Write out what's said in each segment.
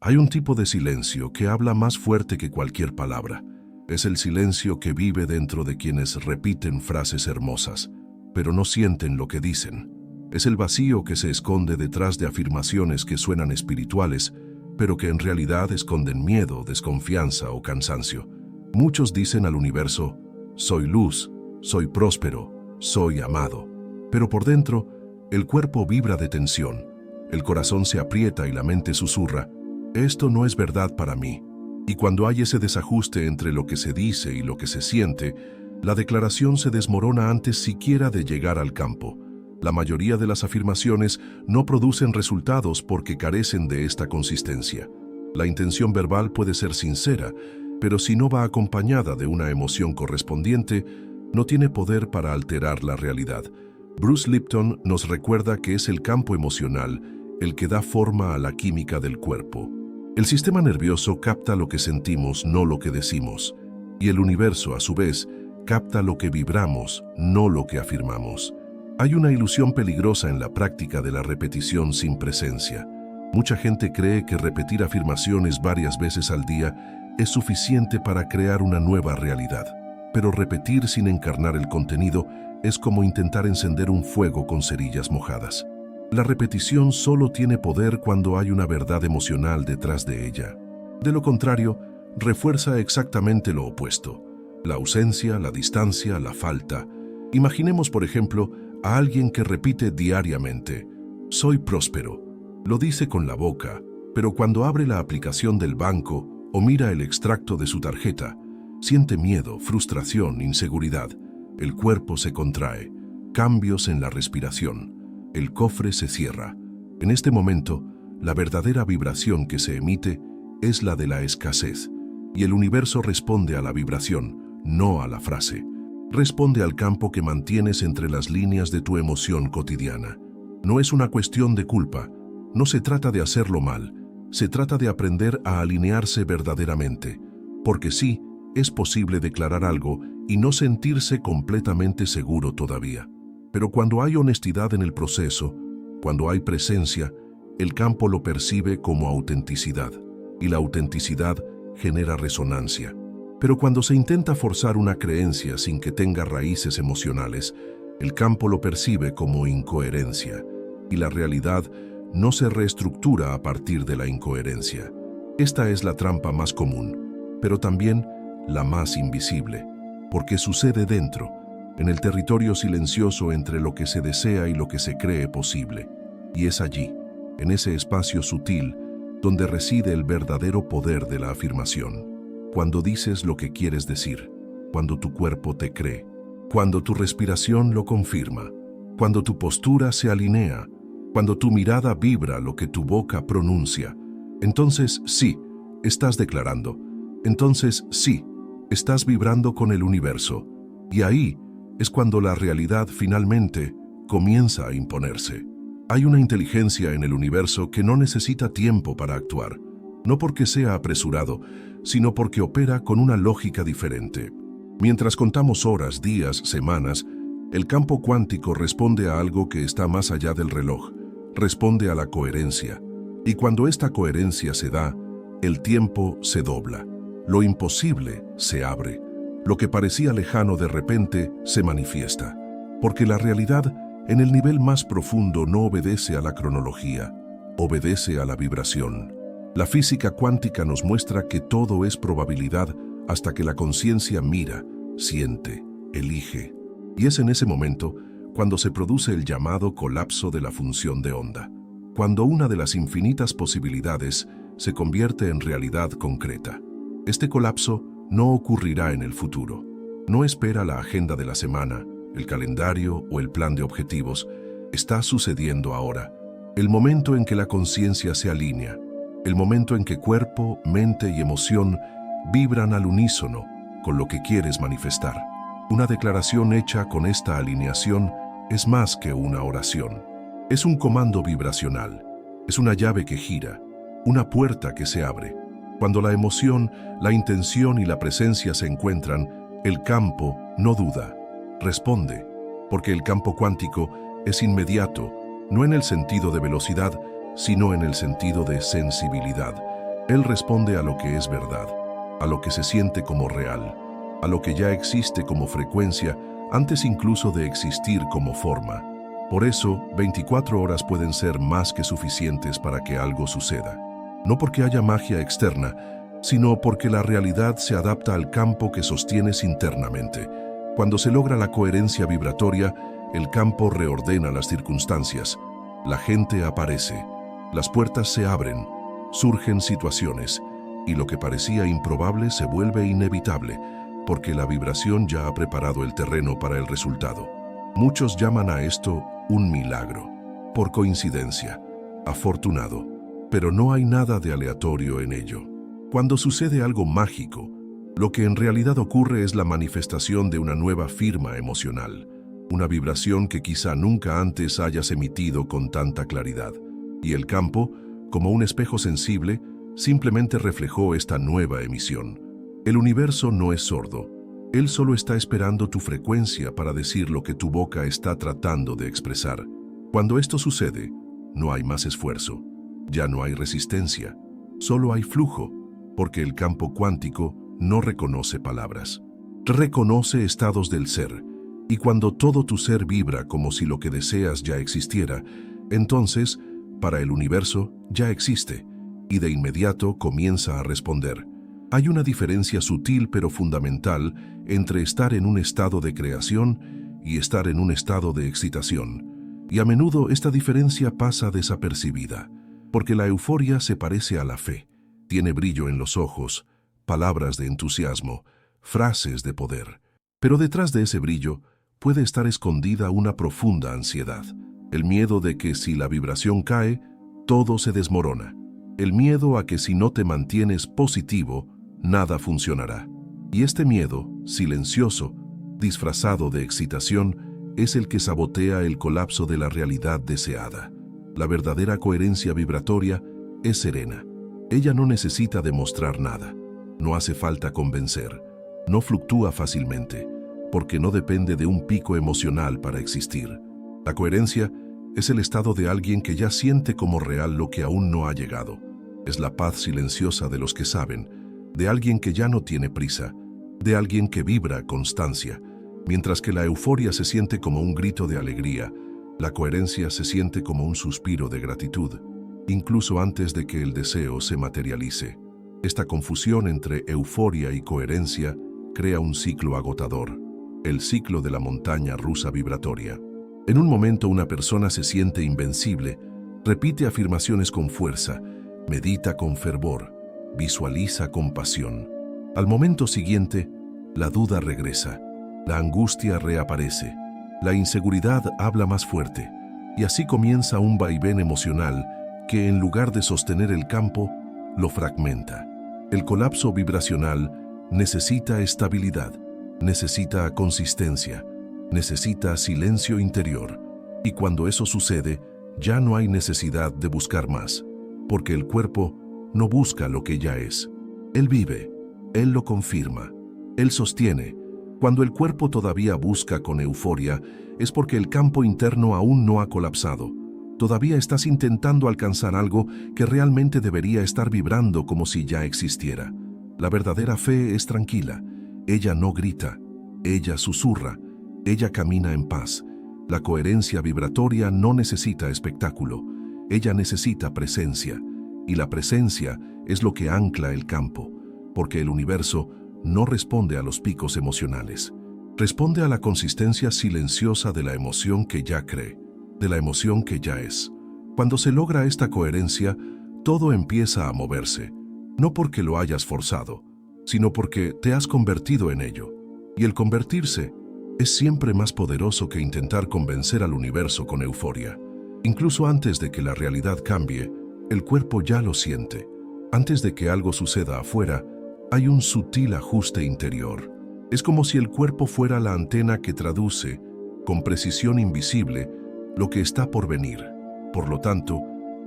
Hay un tipo de silencio que habla más fuerte que cualquier palabra. Es el silencio que vive dentro de quienes repiten frases hermosas, pero no sienten lo que dicen. Es el vacío que se esconde detrás de afirmaciones que suenan espirituales, pero que en realidad esconden miedo, desconfianza o cansancio. Muchos dicen al universo: soy luz, soy próspero, soy amado. Pero por dentro, el cuerpo vibra de tensión, el corazón se aprieta y la mente susurra: esto no es verdad para mí. Y cuando hay ese desajuste entre lo que se dice y lo que se siente, la declaración se desmorona antes siquiera de llegar al campo. La mayoría de las afirmaciones no producen resultados porque carecen de esta consistencia. La intención verbal puede ser sincera, pero si no va acompañada de una emoción correspondiente, no tiene poder para alterar la realidad. Bruce Lipton nos recuerda que es el campo emocional el que da forma a la química del cuerpo. El sistema nervioso capta lo que sentimos, no lo que decimos, y el universo, a su vez, capta lo que vibramos, no lo que afirmamos. Hay una ilusión peligrosa en la práctica de la repetición sin presencia. Mucha gente cree que repetir afirmaciones varias veces al día es suficiente para crear una nueva realidad. Pero repetir sin encarnar el contenido es como intentar encender un fuego con cerillas mojadas. La repetición solo tiene poder cuando hay una verdad emocional detrás de ella. De lo contrario, refuerza exactamente lo opuesto: la ausencia, la distancia, la falta. Imaginemos, por ejemplo, a alguien que repite diariamente: soy próspero. Lo dice con la boca, pero cuando abre la aplicación del banco o mira el extracto de su tarjeta, siente miedo, frustración, inseguridad. El cuerpo se contrae, cambios en la respiración. El cofre se cierra. En este momento, la verdadera vibración que se emite es la de la escasez, y el universo responde a la vibración, no a la frase. Responde al campo que mantienes entre las líneas de tu emoción cotidiana. No es una cuestión de culpa, no se trata de hacerlo mal, se trata de aprender a alinearse verdaderamente, porque sí, es posible declarar algo y no sentirse completamente seguro todavía. Pero cuando hay honestidad en el proceso, cuando hay presencia, el campo lo percibe como autenticidad, y la autenticidad genera resonancia. Pero cuando se intenta forzar una creencia sin que tenga raíces emocionales, el campo lo percibe como incoherencia, y la realidad no se reestructura a partir de la incoherencia. Esta es la trampa más común, pero también la más invisible, porque sucede dentro, en el territorio silencioso entre lo que se desea y lo que se cree posible. Y es allí, en ese espacio sutil, donde reside el verdadero poder de la afirmación. Cuando dices lo que quieres decir, cuando tu cuerpo te cree, cuando tu respiración lo confirma, cuando tu postura se alinea, cuando tu mirada vibra lo que tu boca pronuncia, entonces sí, estás declarando. Entonces sí, estás vibrando con el universo. Y ahí es cuando la realidad finalmente comienza a imponerse. Hay una inteligencia en el universo que no necesita tiempo para actuar, no porque sea apresurado, sino porque opera con una lógica diferente. Mientras contamos horas, días, semanas, el campo cuántico responde a algo que está más allá del reloj, responde a la coherencia. Y cuando esta coherencia se da, el tiempo se dobla, lo imposible se abre. Lo que parecía lejano de repente se manifiesta, porque la realidad en el nivel más profundo no obedece a la cronología, obedece a la vibración. La física cuántica nos muestra que todo es probabilidad hasta que la conciencia mira, siente, elige. Y es en ese momento cuando se produce el llamado colapso de la función de onda, cuando una de las infinitas posibilidades se convierte en realidad concreta. Este colapso no ocurrirá en el futuro. No espera la agenda de la semana, el calendario o el plan de objetivos. Está sucediendo ahora. El momento en que la conciencia se alinea, el momento en que cuerpo, mente y emoción vibran al unísono con lo que quieres manifestar. Una declaración hecha con esta alineación es más que una oración. Es un comando vibracional, es una llave que gira, una puerta que se abre. Cuando la emoción, la intención y la presencia se encuentran, el campo no duda, responde, porque el campo cuántico es inmediato, no en el sentido de velocidad, sino en el sentido de sensibilidad. Él responde a lo que es verdad, a lo que se siente como real, a lo que ya existe como frecuencia antes incluso de existir como forma. Por eso, 24 horas pueden ser más que suficientes para que algo suceda. No porque haya magia externa, sino porque la realidad se adapta al campo que sostienes internamente. Cuando se logra la coherencia vibratoria, el campo reordena las circunstancias. La gente aparece, las puertas se abren, surgen situaciones, y lo que parecía improbable se vuelve inevitable, porque la vibración ya ha preparado el terreno para el resultado. Muchos llaman a esto un milagro, por coincidencia, afortunado, pero no hay nada de aleatorio en ello. Cuando sucede algo mágico, lo que en realidad ocurre es la manifestación de una nueva firma emocional, una vibración que quizá nunca antes hayas emitido con tanta claridad. Y el campo, como un espejo sensible, simplemente reflejó esta nueva emisión. El universo no es sordo. Él solo está esperando tu frecuencia para decir lo que tu boca está tratando de expresar. Cuando esto sucede, no hay más esfuerzo. Ya no hay resistencia. Solo hay flujo, porque el campo cuántico no reconoce palabras. Reconoce estados del ser. Y cuando todo tu ser vibra como si lo que deseas ya existiera, entonces, para el universo, ya existe, y de inmediato comienza a responder. Hay una diferencia sutil pero fundamental entre estar en un estado de creación y estar en un estado de excitación. Y a menudo esta diferencia pasa desapercibida, porque la euforia se parece a la fe. Tiene brillo en los ojos, palabras de entusiasmo, frases de poder. Pero detrás de ese brillo puede estar escondida una profunda ansiedad. El miedo de que si la vibración cae, todo se desmorona. El miedo a que si no te mantienes positivo, nada funcionará. Y este miedo, silencioso, disfrazado de excitación, es el que sabotea el colapso de la realidad deseada. La verdadera coherencia vibratoria es serena. Ella no necesita demostrar nada. No hace falta convencer. No fluctúa fácilmente, porque no depende de un pico emocional para existir. La coherencia es el estado de alguien que ya siente como real lo que aún no ha llegado. Es la paz silenciosa de los que saben, de alguien que ya no tiene prisa, de alguien que vibra constancia. Mientras que la euforia se siente como un grito de alegría, la coherencia se siente como un suspiro de gratitud, incluso antes de que el deseo se materialice. Esta confusión entre euforia y coherencia crea un ciclo agotador, el ciclo de la montaña rusa vibratoria. En un momento una persona se siente invencible, repite afirmaciones con fuerza, medita con fervor, visualiza con pasión. Al momento siguiente, la duda regresa, la angustia reaparece, la inseguridad habla más fuerte, y así comienza un vaivén emocional que, en lugar de sostener el campo, lo fragmenta. El colapso vibracional necesita estabilidad, necesita consistencia, necesita silencio interior, y cuando eso sucede, ya no hay necesidad de buscar más, porque el cuerpo no busca lo que ya es. Él vive, él lo confirma, él sostiene. Cuando el cuerpo todavía busca con euforia, es porque el campo interno aún no ha colapsado. Todavía estás intentando alcanzar algo que realmente debería estar vibrando como si ya existiera. La verdadera fe es tranquila. Ella no grita, ella susurra, ella camina en paz. La coherencia vibratoria no necesita espectáculo, ella necesita presencia. Y la presencia es lo que ancla el campo, porque el universo no responde a los picos emocionales. Responde a la consistencia silenciosa de la emoción que ya cree, de la emoción que ya es. Cuando se logra esta coherencia, todo empieza a moverse, no porque lo hayas forzado, sino porque te has convertido en ello. Y el convertirse es siempre más poderoso que intentar convencer al universo con euforia. Incluso antes de que la realidad cambie, el cuerpo ya lo siente. Antes de que algo suceda afuera, hay un sutil ajuste interior. Es como si el cuerpo fuera la antena que traduce, con precisión invisible, lo que está por venir. Por lo tanto,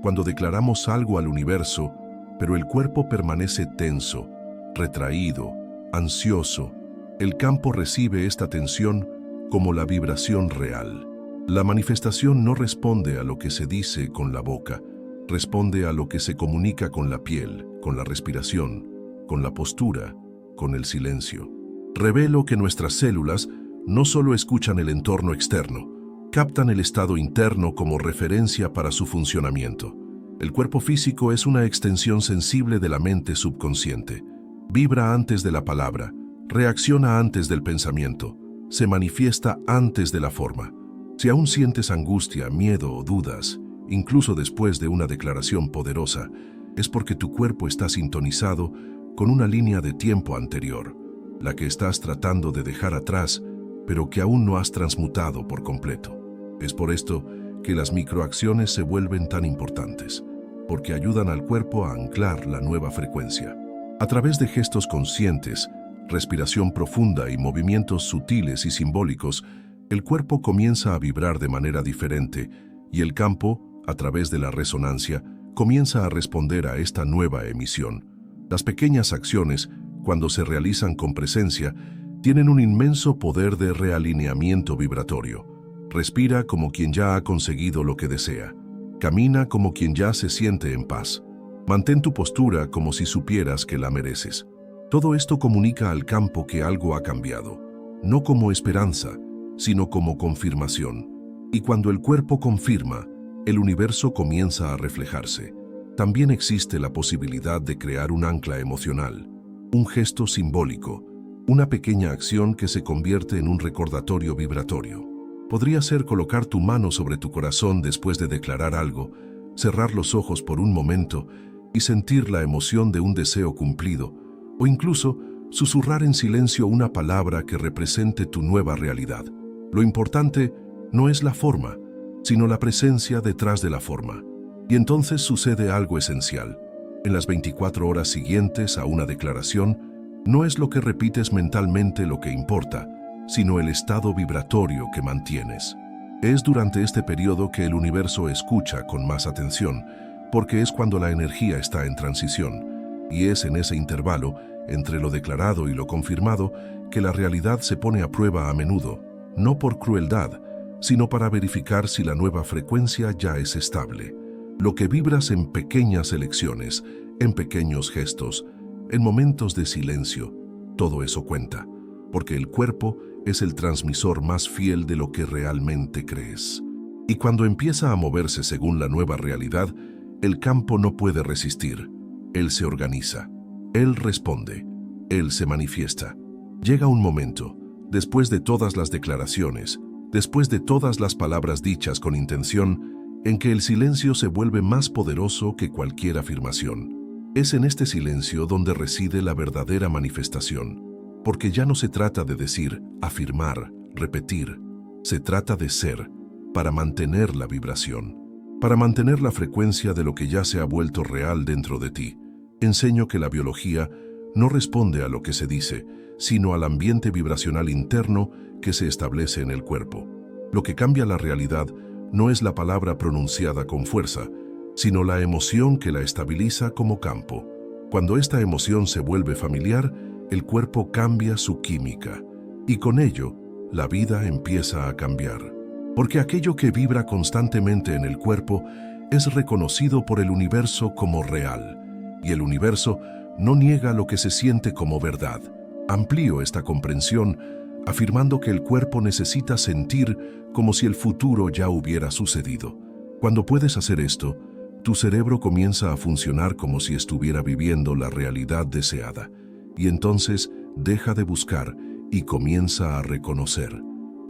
cuando declaramos algo al universo, pero el cuerpo permanece tenso, retraído, ansioso, el campo recibe esta tensión como la vibración real. La manifestación no responde a lo que se dice con la boca, responde a lo que se comunica con la piel, con la respiración, con la postura, con el silencio. Revelo que nuestras células no solo escuchan el entorno externo, captan el estado interno como referencia para su funcionamiento. El cuerpo físico es una extensión sensible de la mente subconsciente. Vibra antes de la palabra, reacciona antes del pensamiento, se manifiesta antes de la forma. Si aún sientes angustia, miedo o dudas, incluso después de una declaración poderosa, es porque tu cuerpo está sintonizado con una línea de tiempo anterior, la que estás tratando de dejar atrás, pero que aún no has transmutado por completo. Es por esto que las microacciones se vuelven tan importantes, porque ayudan al cuerpo a anclar la nueva frecuencia. A través de gestos conscientes, respiración profunda y movimientos sutiles y simbólicos, el cuerpo comienza a vibrar de manera diferente y el campo, a través de la resonancia, comienza a responder a esta nueva emisión. Las pequeñas acciones, cuando se realizan con presencia, tienen un inmenso poder de realineamiento vibratorio. Respira como quien ya ha conseguido lo que desea. Camina como quien ya se siente en paz. Mantén tu postura como si supieras que la mereces. Todo esto comunica al campo que algo ha cambiado, no como esperanza, sino como confirmación. Y cuando el cuerpo confirma, el universo comienza a reflejarse. También existe la posibilidad de crear un ancla emocional, un gesto simbólico, una pequeña acción que se convierte en un recordatorio vibratorio. Podría ser colocar tu mano sobre tu corazón después de declarar algo, cerrar los ojos por un momento y sentir la emoción de un deseo cumplido, o incluso susurrar en silencio una palabra que represente tu nueva realidad. Lo importante no es la forma, sino la presencia detrás de la forma. Y entonces sucede algo esencial. En las 24 horas siguientes a una declaración, no es lo que repites mentalmente lo que importa, sino el estado vibratorio que mantienes. Es durante este periodo que el universo escucha con más atención, porque es cuando la energía está en transición, y es en ese intervalo, entre lo declarado y lo confirmado, que la realidad se pone a prueba a menudo, no por crueldad, sino para verificar si la nueva frecuencia ya es estable. Lo que vibras en pequeñas elecciones, en pequeños gestos, en momentos de silencio, todo eso cuenta, porque el cuerpo es el transmisor más fiel de lo que realmente crees. Y cuando empieza a moverse según la nueva realidad, el campo no puede resistir. Él se organiza, él responde, él se manifiesta. Llega un momento, después de todas las declaraciones, después de todas las palabras dichas con intención, en que el silencio se vuelve más poderoso que cualquier afirmación. Es en este silencio donde reside la verdadera manifestación, porque ya no se trata de decir, afirmar, repetir, se trata de ser, para mantener la vibración, para mantener la frecuencia de lo que ya se ha vuelto real dentro de ti. Enseño que la biología no responde a lo que se dice, sino al ambiente vibracional interno que se establece en el cuerpo. Lo que cambia la realidad no es la palabra pronunciada con fuerza, sino la emoción que la estabiliza como campo. Cuando esta emoción se vuelve familiar, el cuerpo cambia su química, y con ello, la vida empieza a cambiar. Porque aquello que vibra constantemente en el cuerpo es reconocido por el universo como real, y el universo no niega lo que se siente como verdad. Amplío esta comprensión afirmando que el cuerpo necesita sentir como si el futuro ya hubiera sucedido. Cuando puedes hacer esto, tu cerebro comienza a funcionar como si estuviera viviendo la realidad deseada, y entonces deja de buscar y comienza a reconocer,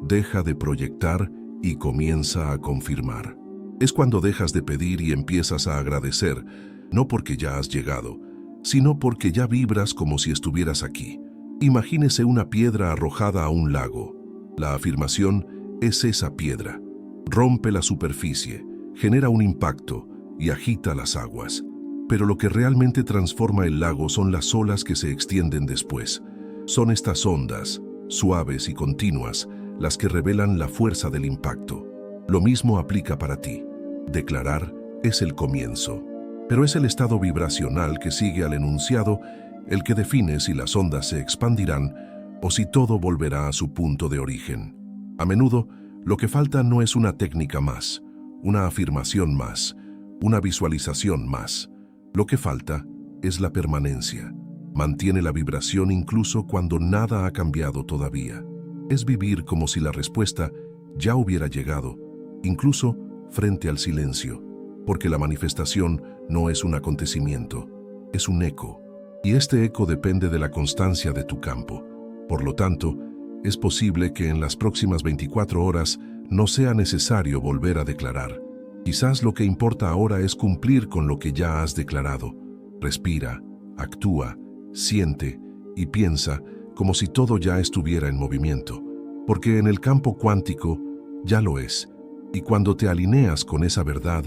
deja de proyectar y comienza a confirmar. Es cuando dejas de pedir y empiezas a agradecer, no porque ya has llegado, sino porque ya vibras como si estuvieras aquí. Imagínese una piedra arrojada a un lago. La afirmación es esa piedra. Rompe la superficie, genera un impacto y agita las aguas. Pero lo que realmente transforma el lago son las olas que se extienden después. Son estas ondas, suaves y continuas, las que revelan la fuerza del impacto. Lo mismo aplica para ti. Declarar es el comienzo, pero es el estado vibracional que sigue al enunciado el que define si las ondas se expandirán o si todo volverá a su punto de origen. A menudo, lo que falta no es una técnica más, una afirmación más, una visualización más. Lo que falta es la permanencia. Mantiene la vibración incluso cuando nada ha cambiado todavía. Es vivir como si la respuesta ya hubiera llegado, incluso frente al silencio, porque la manifestación no es un acontecimiento, es un eco. Y este eco depende de la constancia de tu campo. Por lo tanto, es posible que en las próximas 24 horas no sea necesario volver a declarar. Quizás lo que importa ahora es cumplir con lo que ya has declarado. Respira, actúa, siente y piensa como si todo ya estuviera en movimiento, porque en el campo cuántico ya lo es, y cuando te alineas con esa verdad,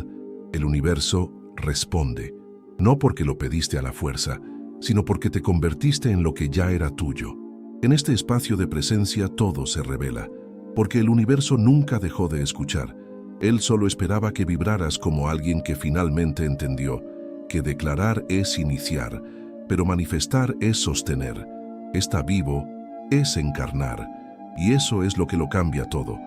el universo responde, no porque lo pediste a la fuerza, sino porque te convertiste en lo que ya era tuyo. En este espacio de presencia todo se revela, porque el universo nunca dejó de escuchar. Él solo esperaba que vibraras como alguien que finalmente entendió que declarar es iniciar, pero manifestar es sostener. Está vivo, es encarnar, y eso es lo que lo cambia todo.